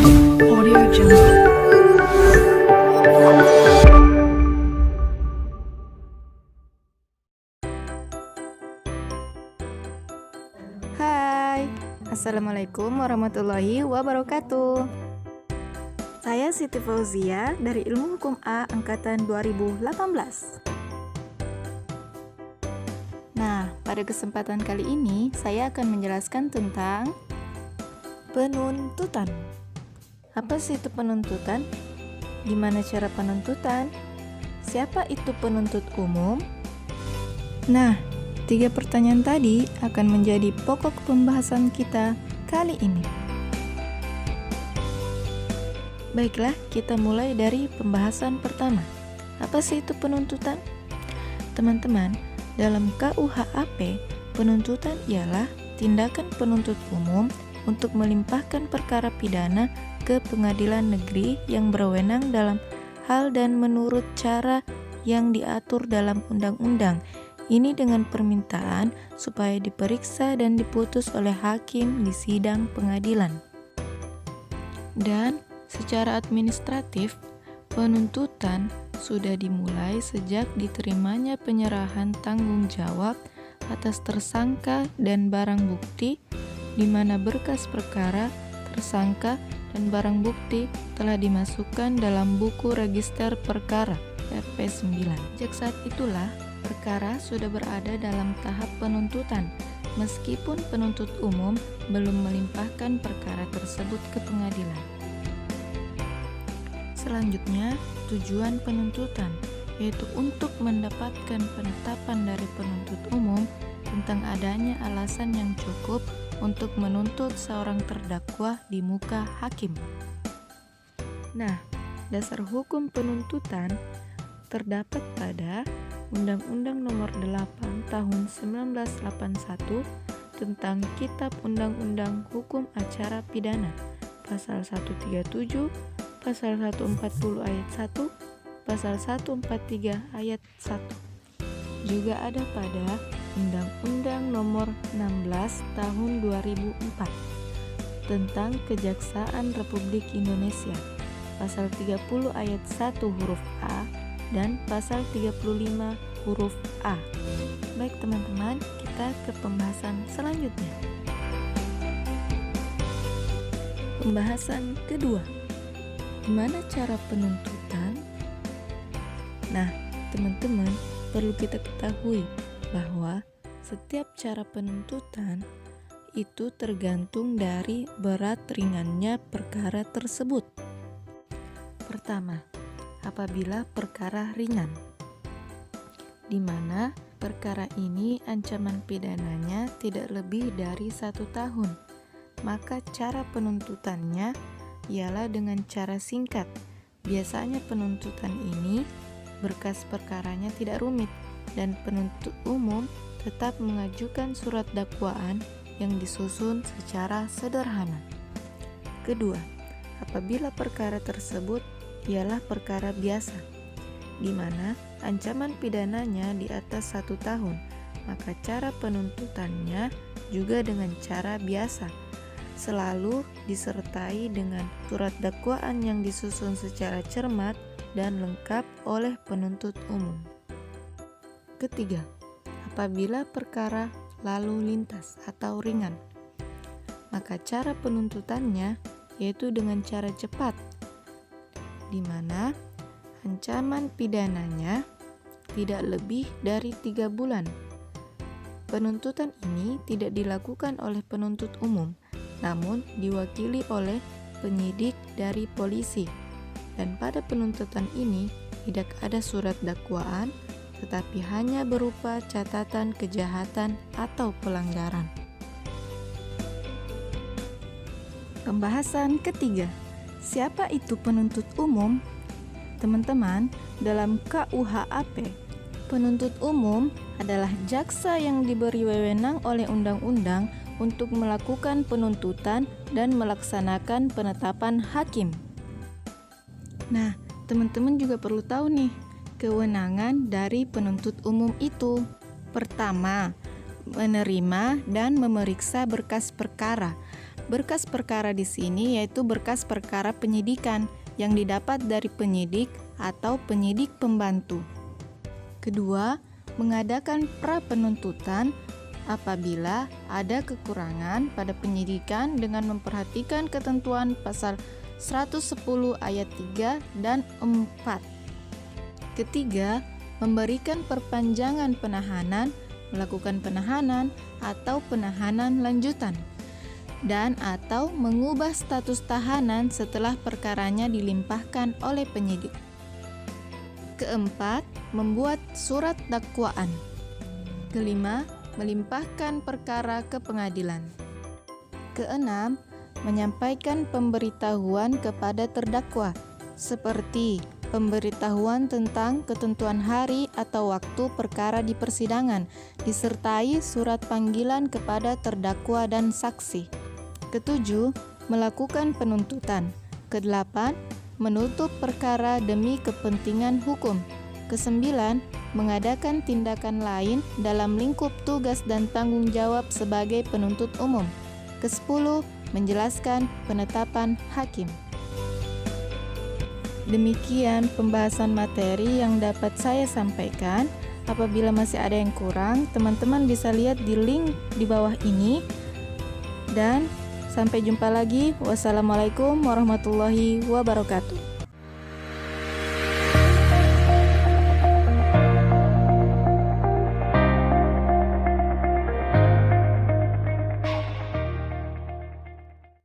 Audio Jungle. Hai, Assalamualaikum warahmatullahi wabarakatuh. Saya Siti Fauzia dari Ilmu Hukum A Angkatan 2018. Nah, pada kesempatan kali ini saya akan menjelaskan tentang penuntutan. Apa sih itu penuntutan? Gimana cara penuntutan? Siapa itu penuntut umum? Nah, 3 pertanyaan tadi akan menjadi pokok pembahasan kita kali ini. Baiklah, kita mulai dari pembahasan pertama. Apa sih itu penuntutan? Teman-teman, dalam KUHAP, penuntutan ialah tindakan penuntut umum untuk melimpahkan perkara pidana ke pengadilan negeri yang berwenang dalam hal dan menurut cara yang diatur dalam undang-undang. Ini dengan permintaan supaya diperiksa dan diputus oleh hakim di sidang pengadilan. Dan secara administratif, penuntutan sudah dimulai sejak diterimanya penyerahan tanggung jawab atas tersangka dan barang bukti, di mana berkas perkara, tersangka, dan barang bukti telah dimasukkan dalam buku register perkara RP9. Sejak saat itulah perkara sudah berada dalam tahap penuntutan, meskipun penuntut umum belum melimpahkan perkara tersebut ke pengadilan. Selanjutnya, tujuan penuntutan, yaitu untuk mendapatkan penetapan dari penuntut umum tentang adanya alasan yang cukup untuk menuntut seorang terdakwa di muka hakim. Nah, dasar hukum penuntutan terdapat pada Undang-Undang Nomor 8 Tahun 1981 tentang Kitab Undang-Undang Hukum Acara Pidana, Pasal 137, Pasal 140 ayat 1, Pasal 143 ayat 1. Juga ada pada Undang-Undang Nomor 16 Tahun 2004 tentang Kejaksaan Republik Indonesia, Pasal 30 ayat 1 huruf A dan Pasal 35 huruf A. Baik teman-teman, kita ke pembahasan selanjutnya. Pembahasan kedua, gimana cara penuntutan? Nah, teman-teman, perlu kita ketahui bahwa setiap cara penuntutan itu tergantung dari berat ringannya perkara tersebut. Pertama, apabila perkara ringan, di mana perkara ini ancaman pidananya tidak lebih dari 1 tahun, maka cara penuntutannya ialah dengan cara singkat. Biasanya penuntutan ini berkas perkaranya tidak rumit dan penuntut umum tetap mengajukan surat dakwaan yang disusun secara sederhana. Kedua, apabila perkara tersebut ialah perkara biasa, di mana ancaman pidananya di atas 1 tahun, maka cara penuntutannya juga dengan cara biasa, selalu disertai dengan surat dakwaan yang disusun secara cermat dan lengkap oleh penuntut umum. Ketiga, apabila perkara lalu lintas atau ringan, maka cara penuntutannya yaitu dengan cara cepat, di mana ancaman pidananya tidak lebih dari 3 bulan. Penuntutan ini tidak dilakukan oleh penuntut umum, namun diwakili oleh penyidik dari polisi, dan pada penuntutan ini tidak ada surat dakwaan, tetapi hanya berupa catatan kejahatan atau pelanggaran. Pembahasan ketiga, siapa itu penuntut umum? Teman-teman, dalam KUHAP, penuntut umum adalah jaksa yang diberi wewenang oleh undang-undang untuk melakukan penuntutan dan melaksanakan penetapan hakim. Nah, teman-teman juga perlu tahu nih, kewenangan dari penuntut umum itu. Pertama, menerima dan memeriksa berkas perkara, Berkas perkara di sini yaitu berkas perkara penyidikan yang didapat dari penyidik atau penyidik pembantu. Kedua, mengadakan pra-penuntutan apabila ada kekurangan pada penyidikan dengan memperhatikan ketentuan pasal 110 ayat 3 dan 4. Ketiga, memberikan perpanjangan penahanan, melakukan penahanan atau penahanan lanjutan, dan atau mengubah status tahanan setelah perkaranya dilimpahkan oleh penyidik. Keempat, membuat surat dakwaan. Kelima, melimpahkan perkara ke pengadilan. Keenam, menyampaikan pemberitahuan kepada terdakwa, seperti pemberitahuan tentang ketentuan hari atau waktu perkara di persidangan, disertai surat panggilan kepada terdakwa dan saksi. Ketujuh, melakukan penuntutan. Kedelapan, menutup perkara demi kepentingan hukum. Kesembilan, mengadakan tindakan lain dalam lingkup tugas dan tanggung jawab sebagai penuntut umum. Kesepuluh, menjelaskan penetapan hakim. Demikian pembahasan materi yang dapat saya sampaikan. Apabila masih ada yang kurang, teman-teman bisa lihat di link di bawah ini. Dan sampai jumpa lagi. Wassalamualaikum warahmatullahi wabarakatuh.